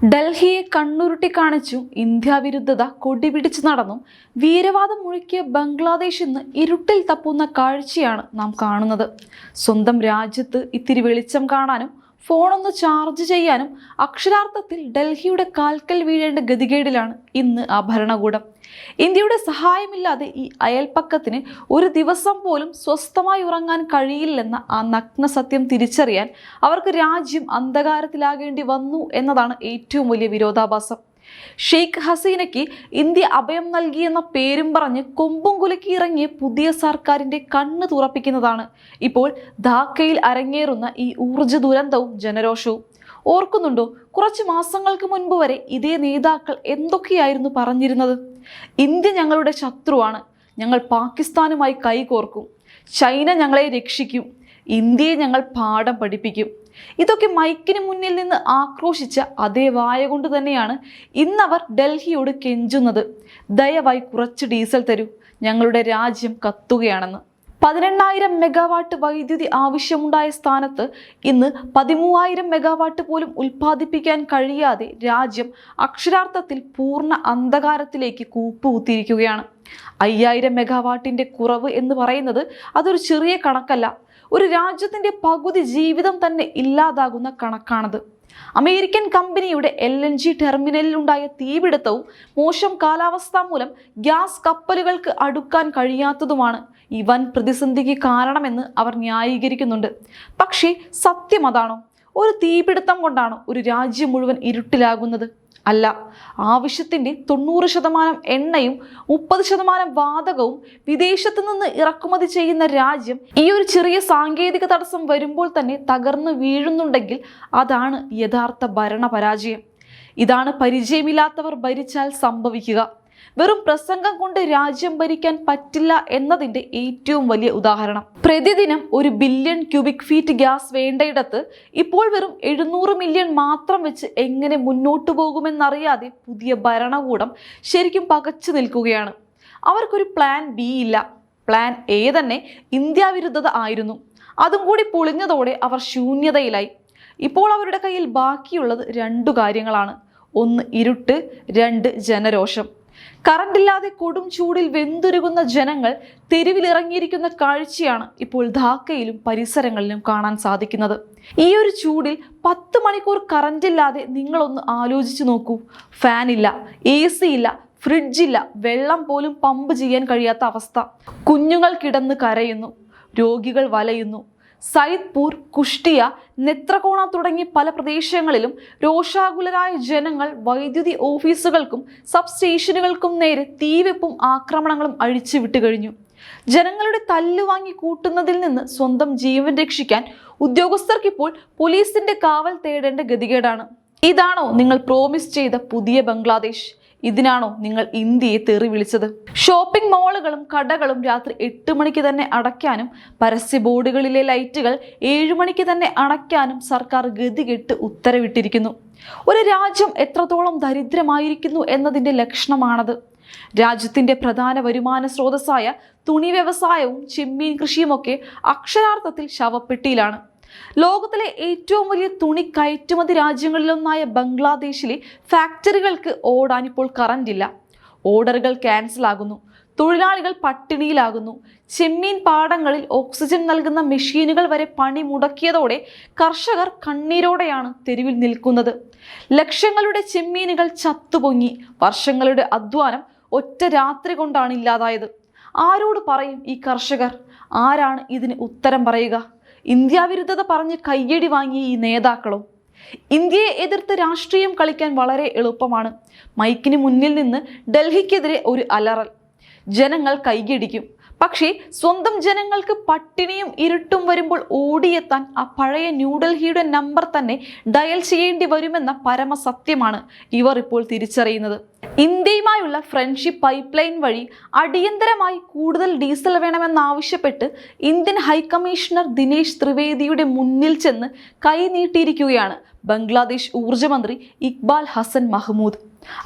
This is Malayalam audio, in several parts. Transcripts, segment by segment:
ഡൽഹിയെ കണ്ണുരുട്ടി കാണിച്ചു ഇന്ത്യ വിരുദ്ധത കൊടിപിടിച്ചു നടന്നു വീരവാദം മുഴക്കിയ ബംഗ്ലാദേശ് ഇന്ന് ഇരുട്ടിൽ തപ്പുന്ന കാഴ്ചയാണ് നാം കാണുന്നത്. സ്വന്തം രാജ്യത്ത് ഇത്തിരി വെളിച്ചം കാണാനും ഫോണൊന്ന് ചാർജ് ചെയ്യാനും അക്ഷരാർത്ഥത്തിൽ ഡൽഹിയുടെ കാൽക്കൽ വീഴേണ്ട ഗതികേടിലാണ് ഇന്ന് ആ ഭരണകൂടം. ഇന്ത്യയുടെ സഹായമില്ലാതെ ഈ അയൽപ്പക്കത്തിന് ഒരു ദിവസം പോലും സ്വസ്ഥമായി ഉറങ്ങാൻ കഴിയില്ലെന്ന ആ നഗ്ന സത്യം തിരിച്ചറിയാൻ അവർക്ക് രാജ്യം അന്ധകാരത്തിലാകേണ്ടി വന്നു എന്നതാണ് ഏറ്റവും വലിയ വിരോധാഭാസം. ഷെയ്ഖ് ഹസീനയ്ക്ക് ഇന്ത്യ അഭയം നൽകിയെന്ന പേരും പറഞ്ഞ് കൊമ്പും കുലുക്കി ഇറങ്ങിയ പുതിയ സർക്കാരിന്റെ കണ്ണ് തുറപ്പിക്കുന്നതാണ് ഇപ്പോൾ ധാക്കയിൽ അരങ്ങേറുന്ന ഈ ഊർജ്ജ ദുരന്തവും ജനരോഷവും. ഓർക്കുന്നുണ്ടോ, കുറച്ച് മാസങ്ങൾക്ക് മുൻപ് വരെ ഇതേ നേതാക്കൾ എന്തൊക്കെയായിരുന്നു പറഞ്ഞിരുന്നത്? ഇന്ത്യ ഞങ്ങളുടെ ശത്രുവാണ്, ഞങ്ങൾ പാകിസ്ഥാനുമായി കൈകോർക്കും, ചൈന ഞങ്ങളെ രക്ഷിക്കും, ഇന്ത്യയെ ഞങ്ങൾ പാഠം പഠിപ്പിക്കും. ഇതൊക്കെ മൈക്കിന് മുന്നിൽ നിന്ന് ആക്രോശിച്ച അതേ വായ കൊണ്ട് തന്നെയാണ് ഇന്നവർ ഡൽഹിയോട് കെഞ്ചുന്നത്. ദയവായി കുറച്ച് ഡീസൽ തരൂ, ഞങ്ങളുടെ രാജ്യം കത്തുകയാണെന്ന്. 18,000 മെഗാവാട്ട് വൈദ്യുതി ആവശ്യമുണ്ടായ സ്ഥാനത്ത് ഇന്ന് 13,000 മെഗാവാട്ട് പോലും ഉൽപ്പാദിപ്പിക്കാൻ കഴിയാതെ രാജ്യം അക്ഷരാർത്ഥത്തിൽ പൂർണ്ണ അന്ധകാരത്തിലേക്ക് കൂപ്പുകുത്തിയിരിക്കുകയാണ്. 5,000 മെഗാവാട്ടിന്റെ കുറവ് എന്ന് പറയുന്നത് അതൊരു ചെറിയ കണക്കല്ല. ഒരു രാജ്യത്തിന്റെ പകുതി ജീവിതം തന്നെ ഇല്ലാതാകുന്ന കണക്കാണത്. അമേരിക്കൻ കമ്പനിയുടെ LNG ടെർമിനലിൽ ഉണ്ടായ തീപിടുത്തവും മോശം കാലാവസ്ഥ മൂലം ഗ്യാസ് കപ്പലുകൾക്ക് അടുക്കാൻ കഴിയാത്തതുമാണ് ഈ വൻ പ്രതിസന്ധിക്ക് കാരണമെന്ന് അവർ ന്യായീകരിക്കുന്നുണ്ട്. പക്ഷേ സത്യം അതാണോ? ഒരു തീപിടുത്തം കൊണ്ടാണോ ഒരു രാജ്യം മുഴുവൻ ഇരുട്ടിലാകുന്നത്? അല്ല. ആവശ്യത്തിൻ്റെ 90% എണ്ണയും 30% വാതകവും വിദേശത്ത് നിന്ന് ഇറക്കുമതി ചെയ്യുന്ന രാജ്യം ഈ ഒരു ചെറിയ സാങ്കേതിക തടസ്സം വരുമ്പോൾ തന്നെ തകർന്നു വീഴുന്നുണ്ടെങ്കിൽ അതാണ് യഥാർത്ഥ ഭരണ പരാജയം. ഇതാണ് പരിചയമില്ലാത്തവർ ഭരിച്ചാൽ സംഭവിക്കുക. വെറും പ്രസംഗം കൊണ്ട് രാജ്യം ഭരിക്കാൻ പറ്റില്ല എന്നതിൻ്റെ ഏറ്റവും വലിയ ഉദാഹരണം. പ്രതിദിനം 1 ബില്യൺ ക്യൂബിക് ഫീറ്റ് ഗ്യാസ് വേണ്ടയിടത്ത് ഇപ്പോൾ വെറും 700 മില്യൺ മാത്രം വെച്ച് എങ്ങനെ മുന്നോട്ടു പോകുമെന്നറിയാതെ പുതിയ ഭരണകൂടം ശരിക്കും പകച്ചു നിൽക്കുകയാണ്. അവർക്കൊരു പ്ലാൻ ബി ഇല്ല. പ്ലാൻ എ തന്നെ ഇന്ത്യ വിരുദ്ധത ആയിരുന്നു. അതും കൂടി പൊളിഞ്ഞതോടെ അവർ ശൂന്യതയിലായി. ഇപ്പോൾ അവരുടെ കയ്യിൽ ബാക്കിയുള്ളത് 2 കാര്യങ്ങളാണ്. 1 ഇരുട്ട്, 2 ജനരോഷം. കറണ്ടില്ലാതെ കൊടും ചൂടിൽ വെന്തുരുകുന്ന ജനങ്ങൾ തെരുവിലിറങ്ങിയിരിക്കുന്ന കാഴ്ചയാണ് ഇപ്പോൾ ധാക്കയിലും പരിസരങ്ങളിലും കാണാൻ സാധിക്കുന്നത്. ഈ ഒരു ചൂടിൽ 10 മണിക്കൂർ കറണ്ടില്ലാതെ നിങ്ങളൊന്ന് ആലോചിച്ച് നോക്കൂ. ഫാനില്ല, AC ഇല്ല, ഫ്രിഡ്ജില്ല, വെള്ളം പോലും പമ്പ് ചെയ്യാൻ കഴിയാത്ത അവസ്ഥ. കുഞ്ഞുങ്ങൾ കിടന്ന് കരയുന്നു, രോഗികൾ വലയുന്നു. സൈദ്പൂർ, കുഷ്ടിയ, നെത്രകോണ തുടങ്ങി പല പ്രദേശങ്ങളിലും രോഷാകുലരായ ജനങ്ങൾ വൈദ്യുതി ഓഫീസുകൾക്കും സബ് സ്റ്റേഷനുകൾക്കും നേരെ തീവെപ്പും ആക്രമണങ്ങളും അഴിച്ചു വിട്ടുകഴിഞ്ഞു. ജനങ്ങളുടെ തല്ലുവാങ്ങി കൂട്ടുന്നതിൽ നിന്ന് സ്വന്തം ജീവൻ രക്ഷിക്കാൻ ഉദ്യോഗസ്ഥർക്കിപ്പോൾ പോലീസിന്റെ കാവൽ തേടേണ്ട ഗതികേടാണ്. ഇതാണോ നിങ്ങൾ പ്രോമിസ് ചെയ്ത പുതിയ ബംഗ്ലാദേശ്? ഇതിനാണോ നിങ്ങൾ ഇന്ത്യയെ തെറി വിളിച്ചത്? ഷോപ്പിംഗ് മാളുകളും കടകളും രാത്രി 8 മണിക്ക് തന്നെ അടയ്ക്കാനും പരസ്യ ബോർഡുകളിലെ ലൈറ്റുകൾ 7 മണിക്ക് തന്നെ അണയ്ക്കാനും സർക്കാർ ഗതികെട്ട് ഉത്തരവിട്ടിരിക്കുന്നു. ഒരു രാജ്യം എത്രത്തോളം ദരിദ്രമായിരിക്കുന്നു എന്നതിൻ്റെ ലക്ഷണമാണത്. രാജ്യത്തിന്റെ പ്രധാന വരുമാന സ്രോതസ്സായ തുണി വ്യവസായവും ചെമ്മീൻ കൃഷിയുമൊക്കെ അക്ഷരാർത്ഥത്തിൽ ശവപ്പെട്ടിയിലാണ്. ലോകത്തിലെ ഏറ്റവും വലിയ തുണി കയറ്റുമതി രാജ്യങ്ങളിലൊന്നായ ബംഗ്ലാദേശിലെ ഫാക്ടറികൾക്ക് ഓടാൻ ഇപ്പോൾ കറണ്ടില്ല. ഓർഡറുകൾ ക്യാൻസൽ ആകുന്നു, തൊഴിലാളികൾ പട്ടിണിയിലാകുന്നു. ചെമ്മീൻ പാടങ്ങളിൽ ഓക്സിജൻ നൽകുന്ന മെഷീനുകൾ വരെ പണി മുടക്കിയതോടെ കർഷകർ കണ്ണീരോടെയാണ് തെരുവിൽ നിൽക്കുന്നത്. ലക്ഷങ്ങളുടെ ചെമ്മീനുകൾ ചത്തുപൊങ്ങി. വർഷങ്ങളുടെ അധ്വാനം ഒറ്റ രാത്രി കൊണ്ടാണ് ഇല്ലാതായത്. ആരോട് പറയും ഈ കർഷകർ? ആരാണ് ഇതിന് ഉത്തരം പറയുക? ഇന്ത്യ വിരുദ്ധത പറഞ്ഞ് കയ്യടി വാങ്ങിയ ഈ നേതാക്കളോ? ഇന്ത്യയെ എതിർത്ത് രാഷ്ട്രീയം കളിക്കാൻ വളരെ എളുപ്പമാണ്. മൈക്കിന് മുന്നിൽ നിന്ന് ഡൽഹിക്കെതിരെ ഒരു അലറൽ, ജനങ്ങൾ കൈയടിക്കും. പക്ഷേ സ്വന്തം ജനങ്ങൾക്ക് പട്ടിണിയും ഇരുട്ടും വരുമ്പോൾ ഓടിയെത്താൻ ആ പഴയ ന്യൂഡൽഹിയുടെ നമ്പർ തന്നെ ഡയൽ ചെയ്യേണ്ടി വരുമെന്ന പരമസത്യമാണ് ഇവർ ഇപ്പോൾ തിരിച്ചറിയുന്നത്. ഇന്ത്യയുമായുള്ള ഫ്രണ്ട്ഷിപ്പ് പൈപ്പ് ലൈൻ വഴി അടിയന്തരമായി കൂടുതൽ ഡീസൽ വേണമെന്നാവശ്യപ്പെട്ട് ഇന്ത്യൻ ഹൈക്കമ്മീഷണർ ദിനേശ് ത്രിവേദിയുടെ മുന്നിൽ ചെന്ന് കൈനീട്ടിയിരിക്കുകയാണ് ബംഗ്ലാദേശ് ഊർജ്ജമന്ത്രി ഇക്ബാൽ ഹസൻ മഹ്മൂദ്.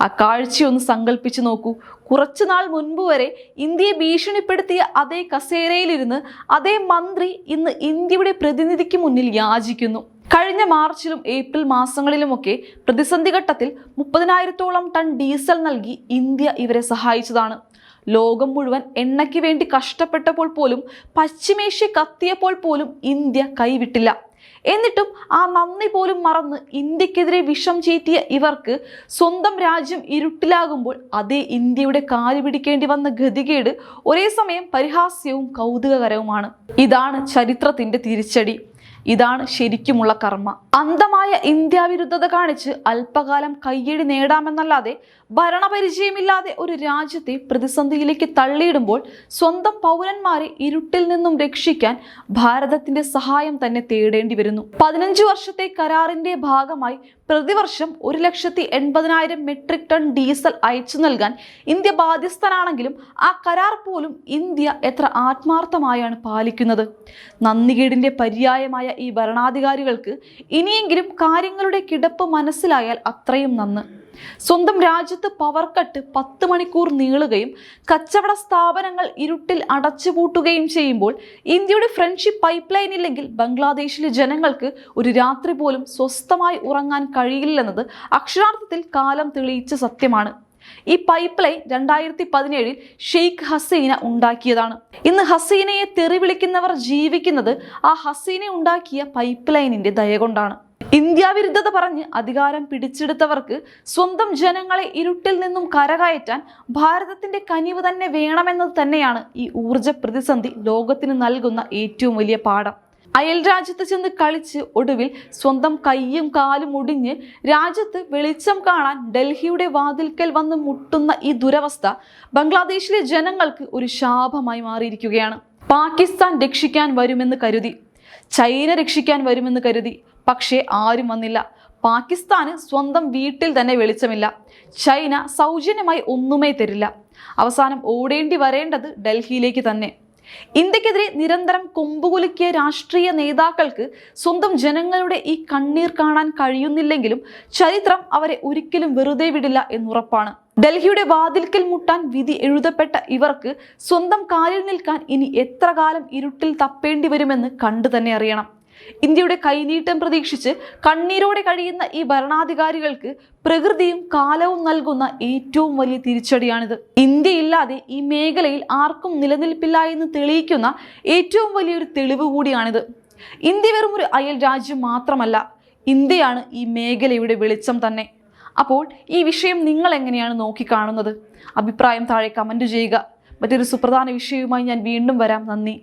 ആ കാഴ്ചയൊന്ന് സങ്കല്പിച്ചു നോക്കൂ. കുറച്ചുനാൾ മുൻപ് വരെ ഇന്ത്യയെ ഭീഷണിപ്പെടുത്തിയ അതേ കസേരയിലിരുന്ന് അതേ മന്ത്രി ഇന്ന് ഇന്ത്യയുടെ പ്രതിനിധിക്ക് മുന്നിൽ യാചിക്കുന്നു. കഴിഞ്ഞ മാർച്ചിലും ഏപ്രിൽ മാസങ്ങളിലുമൊക്കെ പ്രതിസന്ധി ഘട്ടത്തിൽ 30,000-ഓളം ടൺ ഡീസൽ നൽകി ഇന്ത്യ ഇവരെ സഹായിച്ചതാണ്. ലോകം മുഴുവൻ എണ്ണയ്ക്ക് വേണ്ടി കഷ്ടപ്പെട്ടപ്പോൾ പോലും, പശ്ചിമേഷ്യ കത്തിയപ്പോൾ പോലും ഇന്ത്യ കൈവിട്ടില്ല. എന്നിട്ടും ആ നന്ദി പോലും മറന്ന് ഇന്ത്യക്കെതിരെ വിഷം ചീറ്റിയ ഇവർക്ക് സ്വന്തം രാജ്യം ഇരുട്ടിലാകുമ്പോൾ അതേ ഇന്ത്യയുടെ കാല് പിടിക്കേണ്ടി വന്ന ഗതികേട് ഒരേ സമയം പരിഹാസ്യവും കൗതുകകരവുമാണ്. ഇതാണ് ചരിത്രത്തിന്റെ തിരിച്ചടി. ഇതാണ് ശരിക്കുമുള്ള കർമ്മ. അന്ധമായ ഇന്ത്യ വിരുദ്ധത കാണിച്ച് അല്പകാലം കയ്യടി നേടാമെന്നല്ലാതെ ഭരണപരിചയമില്ലാതെ ഒരു രാജ്യത്തെ പ്രതിസന്ധിയിലേക്ക് തള്ളിയിടുമ്പോൾ സ്വന്തം പൗരന്മാരെ ഇരുട്ടിൽ നിന്നും രക്ഷിക്കാൻ ഭാരതത്തിന്റെ സഹായം തന്നെ തേടേണ്ടി വരുന്നു. 15 വർഷത്തെ കരാറിന്റെ ഭാഗമായി പ്രതിവർഷം 1,80,000 മെട്രിക് ടൺ ഡീസൽ അയച്ചു നൽകാൻ ഇന്ത്യ ബാധ്യസ്ഥനാണെങ്കിലും ആ കരാർ പോലും ഇന്ത്യ എത്ര ആത്മാർത്ഥമായാണ് പാലിക്കുന്നത്. നന്ദികേടിന്റെ പര്യായമായ ഈ ഭരണാധികാരികൾക്ക് ഇനിയെങ്കിലും കാര്യങ്ങളുടെ കിടപ്പ് മനസ്സിലായാൽ അത്രയും നന്ന്. സ്വന്തം രാജ്യത്ത് പവർ കട്ട് 10 മണിക്കൂർ നീളുകയും കച്ചവട സ്ഥാപനങ്ങൾ ഇരുട്ടിൽ അടച്ചുപൂട്ടുകയും ചെയ്യുമ്പോൾ ഇന്ത്യയുടെ ഫ്രണ്ട്ഷിപ്പ് പൈപ്പ് ലൈൻ ഇല്ലെങ്കിൽ ബംഗ്ലാദേശിലെ ജനങ്ങൾക്ക് ഒരു രാത്രി പോലും സ്വസ്ഥമായി ഉറങ്ങാൻ കഴിയില്ലെന്നത് അക്ഷരാർത്ഥത്തിൽ കാലം തെളിയിച്ച സത്യമാണ്. ഈ പൈപ്പ് ലൈൻ 2017 ഷെയ്ഖ് ഹസീന ഉണ്ടാക്കിയതാണ്. ഇന്ന് ഹസീനയെ തെറി വിളിക്കുന്നവർ ജീവിക്കുന്നത് ആ ഹസീന ഉണ്ടാക്കിയ പൈപ്പ് ലൈനിന്റെ ദയ കൊണ്ടാണ്. ഇന്ത്യ വിരുദ്ധത പറഞ്ഞ് അധികാരം പിടിച്ചെടുത്തവർക്ക് സ്വന്തം ജനങ്ങളെ ഇരുട്ടിൽ നിന്നും കരകയറ്റാൻ ഭാരതത്തിന്റെ കനിവ് തന്നെ വേണമെന്നത് തന്നെയാണ് ഈ ഊർജ പ്രതിസന്ധി ലോകത്തിന് നൽകുന്ന ഏറ്റവും വലിയ പാഠം. അയൽ രാജ്യത്ത് ചെന്ന് കളിച്ച് ഒടുവിൽ സ്വന്തം കൈയും കാലും ഒടിഞ്ഞ് രാജ്യത്ത് വെളിച്ചം കാണാൻ ഡൽഹിയുടെ വാതിൽക്കൽ വന്ന് മുട്ടുന്ന ഈ ദുരവസ്ഥ ബംഗ്ലാദേശിലെ ജനങ്ങൾക്ക് ഒരു ശാപമായി മാറിയിരിക്കുകയാണ്. പാകിസ്ഥാൻ രക്ഷിക്കാൻ വരുമെന്ന് കരുതി, ചൈന രക്ഷിക്കാൻ വരുമെന്ന് കരുതി, പക്ഷേ ആരും വന്നില്ല. പാകിസ്ഥാന് സ്വന്തം വീട്ടിൽ തന്നെ വെളിച്ചമില്ല. ചൈന സൗജന്യമായി ഒന്നുമേ തരില്ല. അവസാനം ഓടേണ്ടി വരേണ്ടത് ഡൽഹിയിലേക്ക് തന്നെ. ഇന്ത്യക്കെതിരെ നിരന്തരം കൊമ്പുകുലുക്കിയ രാഷ്ട്രീയ നേതാക്കൾക്ക് സ്വന്തം ജനങ്ങളുടെ ഈ കണ്ണീർ കാണാൻ കഴിയുന്നില്ലെങ്കിലും ചരിത്രം അവരെ ഒരിക്കലും വെറുതെ വിടില്ല എന്നുറപ്പാണ്. ഡൽഹിയുടെ വാതിൽക്കൽ മുട്ടാൻ വിധി എഴുതപ്പെട്ട ഇവർക്ക് സ്വന്തം കാലിൽ നിൽക്കാൻ ഇനി എത്ര കാലം ഇരുട്ടിൽ തപ്പേണ്ടി വരുമെന്ന് കണ്ടു തന്നെ അറിയണം. ഇന്ത്യയുടെ കൈനീട്ടം പ്രതീക്ഷിച്ച് കണ്ണീരോടെ കഴിയുന്ന ഈ ഭരണാധികാരികൾക്ക് പ്രകൃതിയും കാലവും നൽകുന്ന ഏറ്റവും വലിയ തിരിച്ചടിയാണിത്. ഇന്ത്യയില്ലാതെ ഈ മേഖലയിൽ ആർക്കും നിലനിൽപ്പില്ല എന്ന് തെളിയിക്കുന്ന ഏറ്റവും വലിയൊരു തെളിവ് കൂടിയാണിത്. ഇന്ത്യ വെറും ഒരു അയൽ രാജ്യം മാത്രമല്ല, ഇന്ത്യയാണ് ഈ മേഖലയുടെ വെളിച്ചം തന്നെ. അപ്പോൾ ഈ വിഷയം നിങ്ങൾ എങ്ങനെയാണ് നോക്കിക്കാണുന്നത്? അഭിപ്രായം താഴെ കമന്റ് ചെയ്യുക. മറ്റൊരു സുപ്രധാന വിഷയവുമായി ഞാൻ വീണ്ടും വരാം. നന്ദി.